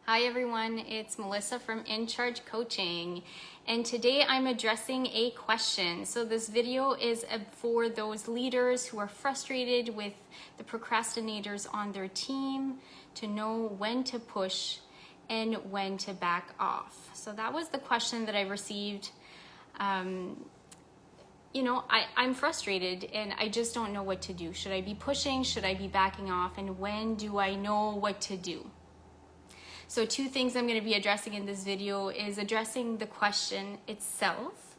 Hi everyone, it's Melissa from In Charge Coaching, and today I'm addressing a question. So this video is for those leaders who are frustrated with the procrastinators on their team to know when to push and when to back off. So that was the question that I received. I'm frustrated and I just don't know what to do. Should I be pushing? Should I be backing off? And when do I know what to do? So two things I'm going to be addressing in this video is addressing the question itself,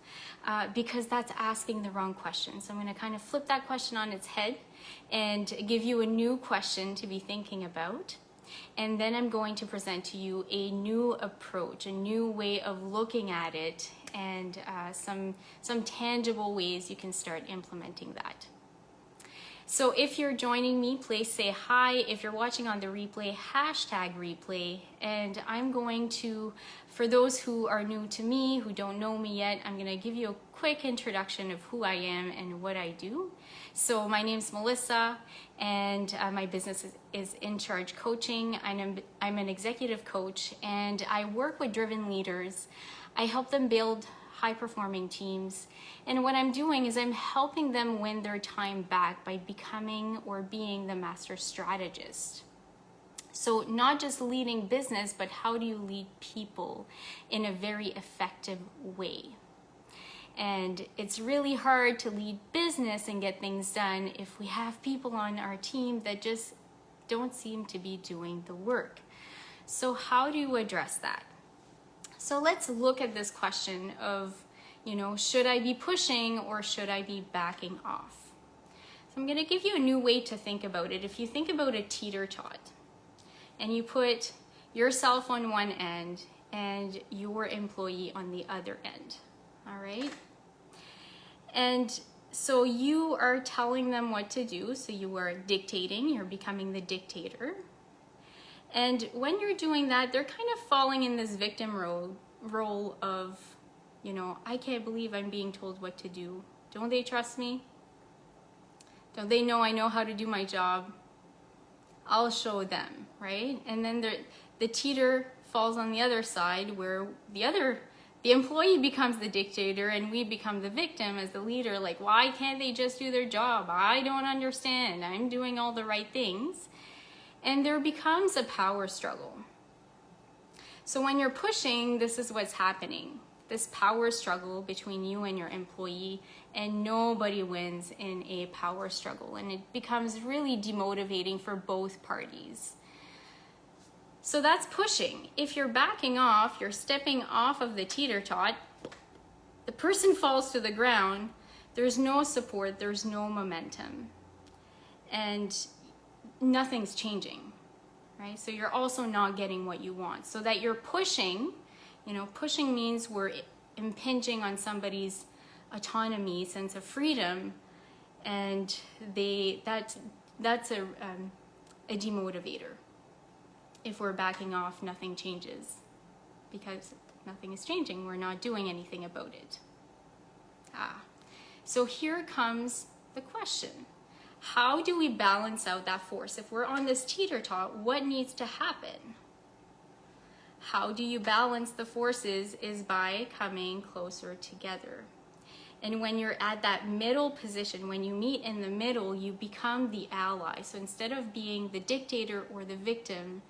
because that's asking the wrong question. So I'm going to kind of flip that question on its head and give you a new question to be thinking about. And then I'm going to present to you a new approach, a new way of looking at it, and some tangible ways you can start implementing that. So if you're joining me, please say hi. If you're watching on the replay, hashtag replay. And I'm going to, for those who are new to me, who don't know me yet, I'm going to give you a quick introduction of who I am and what I do. So my name's Melissa, and my business is In Charge Coaching. I'm an executive coach, and I work with driven leaders. I help them build high-performing teams, and what I'm doing is I'm helping them win their time back by becoming or being the master strategist. So not just leading business, but how do you lead people in a very effective way? And it's really hard to lead business and get things done if we have people on our team that just don't seem to be doing the work. So how do you address that? So let's look at this question of, should I be pushing or should I be backing off? So I'm going to give you a new way to think about it. If you think about a teeter-tot and you put yourself on one end and your employee on the other end, all right? And so you are telling them what to do. So you are dictating, you're becoming the dictator. And when you're doing that, they're kind of falling in this victim role of, I can't believe I'm being told what to do. Don't they trust me? Don't they know I know how to do my job? I'll show them, right? And then the teeter falls on the other side, where the employee becomes the dictator and we become the victim as the leader. Like, why can't they just do their job? I don't understand. I'm doing all the right things. And there becomes a power struggle. So when you're pushing, this is what's happening. This power struggle between you and your employee, and nobody wins in a power struggle. And it becomes really demotivating for both parties. So that's pushing. If you're backing off, you're stepping off of the teeter-tot, the person falls to the ground, there's no support, there's no momentum. And nothing's changing, right? So you're also not getting what you want. So that you're pushing, pushing means we're impinging on somebody's autonomy, sense of freedom, and that's a demotivator. If we're backing off, nothing changes, because nothing is changing. We're not doing anything about it. So here comes the question. How do we balance out that force? If we're on this teeter-tot, what needs to happen? How do you balance the forces is by coming closer together. And when you're at that middle position, when you meet in the middle, you become the ally. So instead of being the dictator or the victim,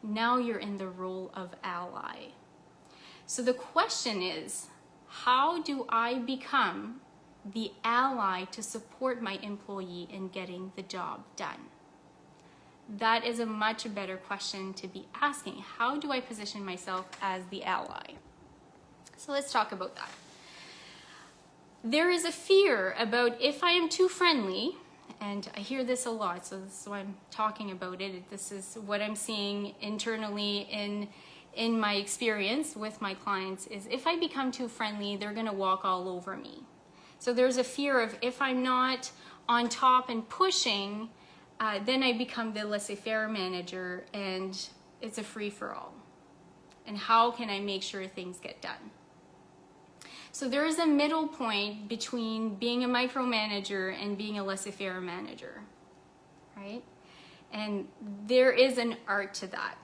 now you're in the role of ally. So the question is, how do I become the ally to support my employee in getting the job done? That is a much better question to be asking. How do I position myself as the ally? So let's talk about that. There is a fear about if I am too friendly, and I hear this a lot, so this is why I'm talking about it. This is what I'm seeing internally in my experience with my clients, is if I become too friendly, they're gonna walk all over me. So there's a fear of if I'm not on top and pushing, then I become the laissez-faire manager and it's a free-for-all. And how can I make sure things get done? So there is a middle point between being a micromanager and being a laissez-faire manager, right? And there is an art to that.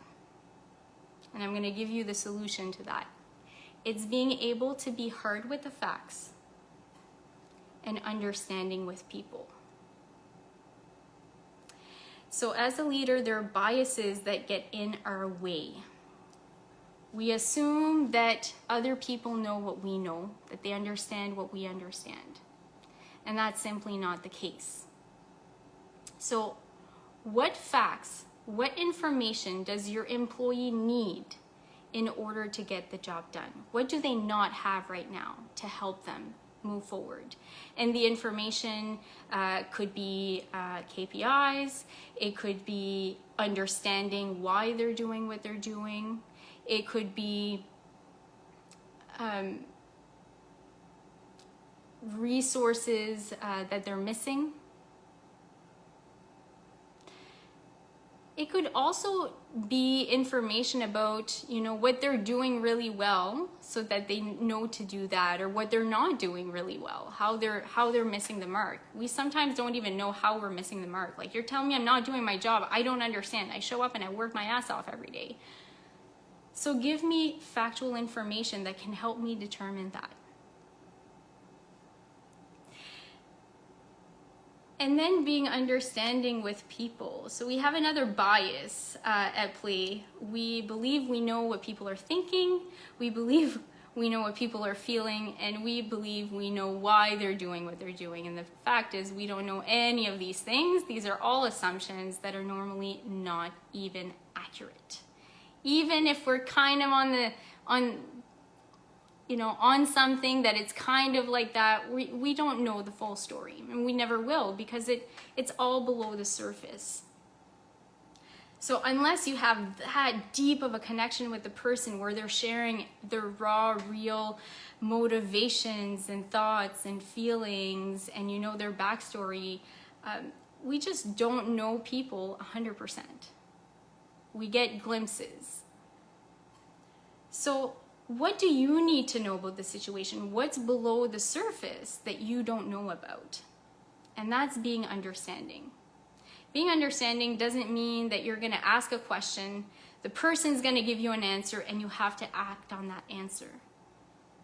and I'm going to give you the solution to that. It's being able to be hard with the facts and understanding with people. So as a leader, there are biases that get in our way. We assume that other people know what we know, that they understand what we understand. And that's simply not the case. So what facts, what information does your employee need in order to get the job done? What do they not have right now to help them move forward? And the information could be KPIs, it could be understanding why they're doing what they're doing, it could be resources that they're missing. It could also be information about, what they're doing really well so that they know to do that, or what they're not doing really well, how they're missing the mark. We sometimes don't even know how we're missing the mark. Like, you're telling me I'm not doing my job. I don't understand. I show up and I work my ass off every day. So give me factual information that can help me determine that. And then being understanding with people. So we have another bias at play. We believe we know what people are thinking, we believe we know what people are feeling, and we believe we know why they're doing what they're doing. And the fact is, we don't know any of these things. These are all assumptions that are normally not even accurate. Even if we're kind of on something that it's kind of like that, we don't know the full story, and we never will, because it's all below the surface. So unless you have that deep of a connection with the person where they're sharing their raw, real motivations and thoughts and feelings, and their backstory, we just don't know people 100%. We get glimpses. So what do you need to know about the situation? What's below the surface that you don't know about? And that's being understanding. Being understanding doesn't mean that you're going to ask a question, the person's going to give you an answer, and you have to act on that answer.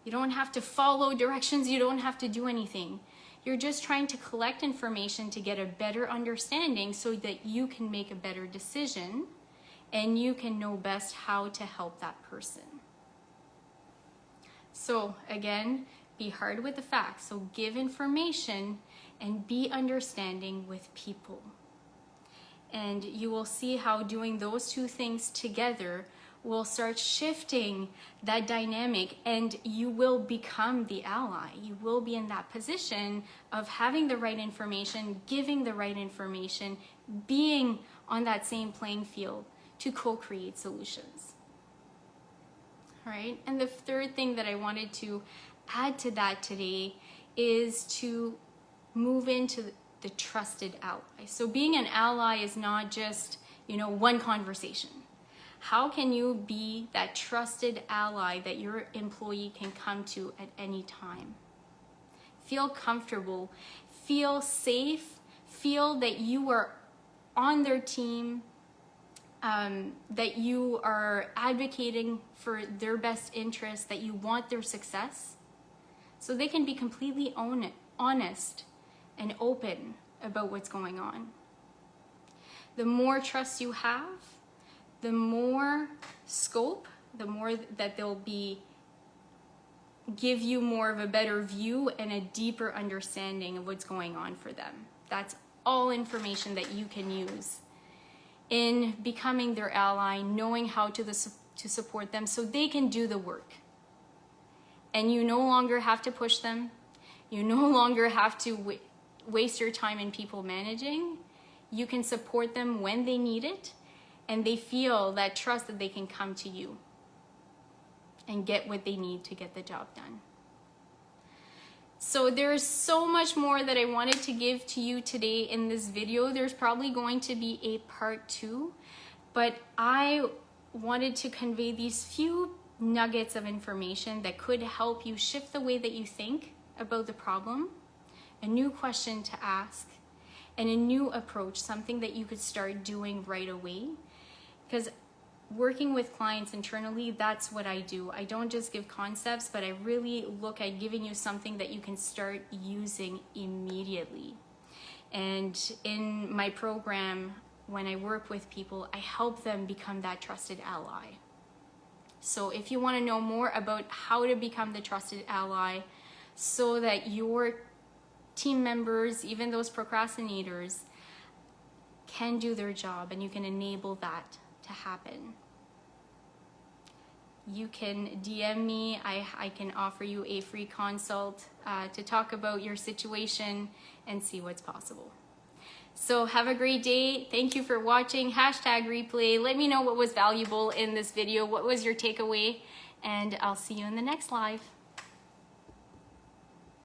You don't have to follow directions, you don't have to do anything. You're just trying to collect information to get a better understanding so that you can make a better decision and you can know best how to help that person. So again, be hard with the facts. So give information and be understanding with people. And you will see how doing those two things together will start shifting that dynamic, and you will become the ally. You will be in that position of having the right information, giving the right information, being on that same playing field to co-create solutions. All right, and the third thing that I wanted to add to that today is to move into the trusted ally. So being an ally is not just, one conversation. How can you be that trusted ally that your employee can come to at any time? Feel comfortable, feel safe, feel that you are on their team, that you are advocating for their best interests, that you want their success, so they can be completely honest and open about what's going on. The more trust you have, the more scope, the more that they'll give you more of a better view and a deeper understanding of what's going on for them. That's all information that you can use in becoming their ally, knowing how to support them so they can do the work. And you no longer have to push them. You no longer have to waste your time in people managing. You can support them when they need it, and they feel that trust that they can come to you and get what they need to get the job done. So there's so much more that I wanted to give to you today in this video. There's probably going to be a part 2, but I wanted to convey these few nuggets of information that could help you shift the way that you think about the problem, a new question to ask, and a new approach, something that you could start doing right away. Because working with clients internally, that's what I do. I don't just give concepts, but I really look at giving you something that you can start using immediately. And in my program, when I work with people, I help them become that trusted ally. So if you want to know more about how to become the trusted ally so that your team members, even those procrastinators, can do their job and you can enable that to happen, you can DM me. I can offer you a free consult to talk about your situation and see what's possible. So have a great day. Thank you for watching. #replay. Let me know what was valuable in this video. What was your takeaway? And I'll see you in the next live.